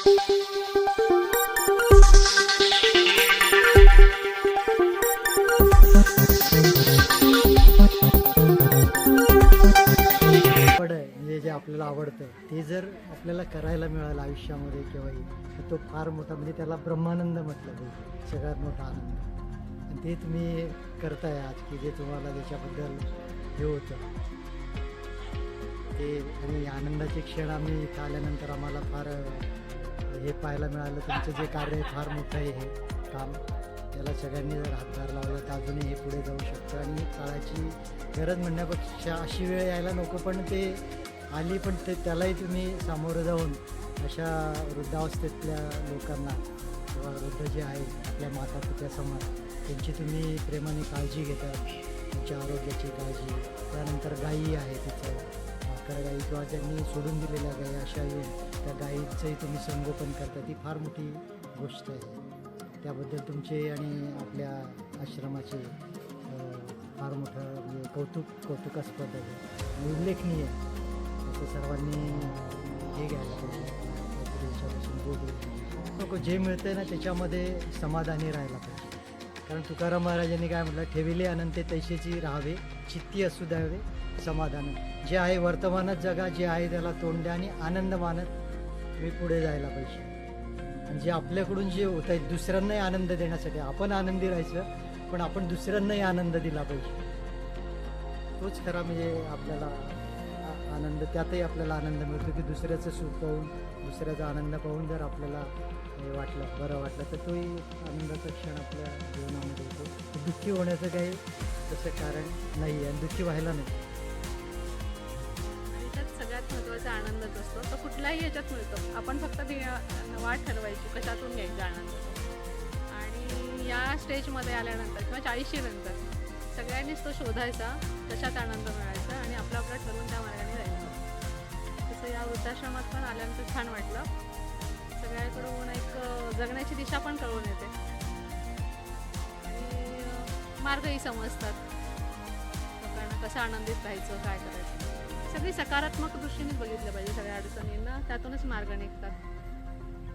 म्हणजे जे आपल्याला आवडतं ते जर आपल्याला करायला मिळालं आयुष्यामध्ये केव्हाही, तर तो फार मोठा, म्हणजे त्याला ब्रह्मानंद म्हटलं जाईल, सगळ्यात मोठा आनंद. आणि ते तुम्ही करताय आज, की जे तुम्हाला त्याच्याबद्दल हे होतं ते. आणि आनंदाचे क्षण आम्ही इथं आल्यानंतर आम्हाला फार हे पाहायला मिळालं. तुमचं जे कार्य आहे फार मोठं आहे हे काम. याला सगळ्यांनी जर हातभार लावला तर अजूनही हे पुढे जाऊ शकतं. आणि काळाची गरज म्हणण्यापेक्षा अशी वेळ यायला नको, पण ते आली, पण ते त्यालाही तुम्ही सामोरं जाऊन अशा वृद्धावस्थेतल्या लोकांना किंवा वृद्ध जे आहेत आपल्या माता पित्या समाज, त्यांची तुम्ही प्रेमाने काळजी घेतात, त्यांच्या आरोग्याची काळजी. त्यानंतर गायी आहे तिचं भाकर गाई किंवा ज्यांनी सोडून दिलेल्या गायी अशा येईल त्या गायीचंही तुम्ही संगोपन करता. ती फार मोठी गोष्ट आहे. त्याबद्दल तुमचे आणि आपल्या आश्रमाचे फार मोठं म्हणजे कौतुकास्पद आहे, उल्लेखनीय. असं सर्वांनी हे घ्यायला पाहिजे, त्याच्यापासून बोलू नको. जे मिळतं आहे ना त्याच्यामध्ये समाधानी राहायला पाहिजे. कारण तुकाराम महाराजांनी काय म्हटलं, ठेविले अनंते तैसेची राहावे, चित्ती असू द्यावे समाधान. जे आहे वर्तमानात जगा, जे आहे त्याला तोंड द्या आणि आनंद मानत मी पुढे जायला पाहिजे. आणि जे आपल्याकडून जे होत आहे दुसऱ्यांनाही आनंद देण्यासाठी आपण आनंदी राहायचं, पण आपण दुसऱ्यांनाही आनंद दिला पाहिजे. तोच खरा म्हणजे आपल्याला आनंद. त्यातही आपल्याला आनंद मिळतो की दुसऱ्याचं सुख पाहून, दुसऱ्याचा आनंद पाहून जर आपल्याला वाटलं, बरं वाटलं, तर तोही आनंदाचा क्षण आपल्या जीवनामध्ये येतो. दुःखी होण्याचं काही तसं कारण नाही आहे आणि दुःखी व्हायला नाही. सगळ्यात महत्त्वाचा आनंदच असतो. तो कुठल्याही याच्यात मिळतो. आपण फक्त वाट ठरवायची कशातून घ्यायचा आनंद. आणि या स्टेजमध्ये आल्यानंतर किंवा 40शी नंतर सगळ्यांनीच तो शोधायचा, कशात आनंद मिळायचा आणि आपला ठरवून त्या मार्गाने जायचं. तसं या वृद्धाश्रमात पण आल्यानंतर छान वाटलं. सगळ्याकडून एक जगण्याची दिशा पण कळून येते आणि मार्गही समजतात. लोकांना कसं आनंदित राहायचं, काय करायचं, सगळी सकारात्मक दृष्टीनेच बघितलं पाहिजे. सगळ्या अडचणींना त्यातूनच मार्ग निघतात.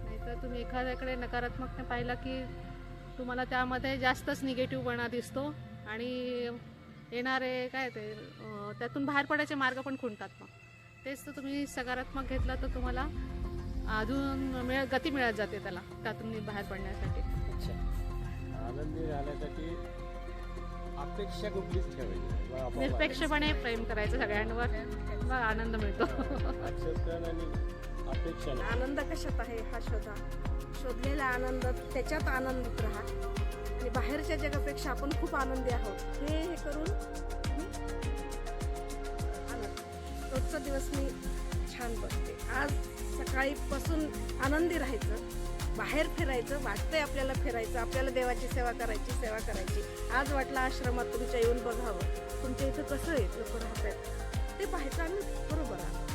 नाहीतर तुम्ही एखाद्याकडे नकारात्मकने पाहिलं की तुम्हाला त्यामध्ये जास्तच निगेटिव्हपणा दिसतो आणि येणारे काय ते त्यातून बाहेर पडायचे मार्ग पण खुंटतात. मग तेच तर तुम्ही सकारात्मक घेतलं तर तुम्हाला अजून गती मिळत जाते त्याला, त्यातून बाहेर पडण्यासाठी. अच्छा, आनंदी राहण्यासाठी अपेक्षा कुठलीच ठेवायची, निरपेक्षपणे प्रेम करायचं सगळ्यांवर, मग आनंद मिळतो. आनंद कशात आहे हा शोधा. शोधलेला आनंद, त्याच्यात आनंदित राहा आणि बाहेरच्या जगापेक्षा आपण खूप आनंदी आहोत हे करून रोजचा दिवस मी छान बघते. आज सकाळीपासून आनंदी राहायचं, बाहेर फिरायचं, वाटतंय आपल्याला फिरायचं, आपल्याला देवाची सेवा करायची. आज वाटलं आश्रमात तुमच्या येऊन बघावं, तुमच्या इथं कसं आहे लोक राहत आहेत ते पाहायचं आणि बरोबर आहे.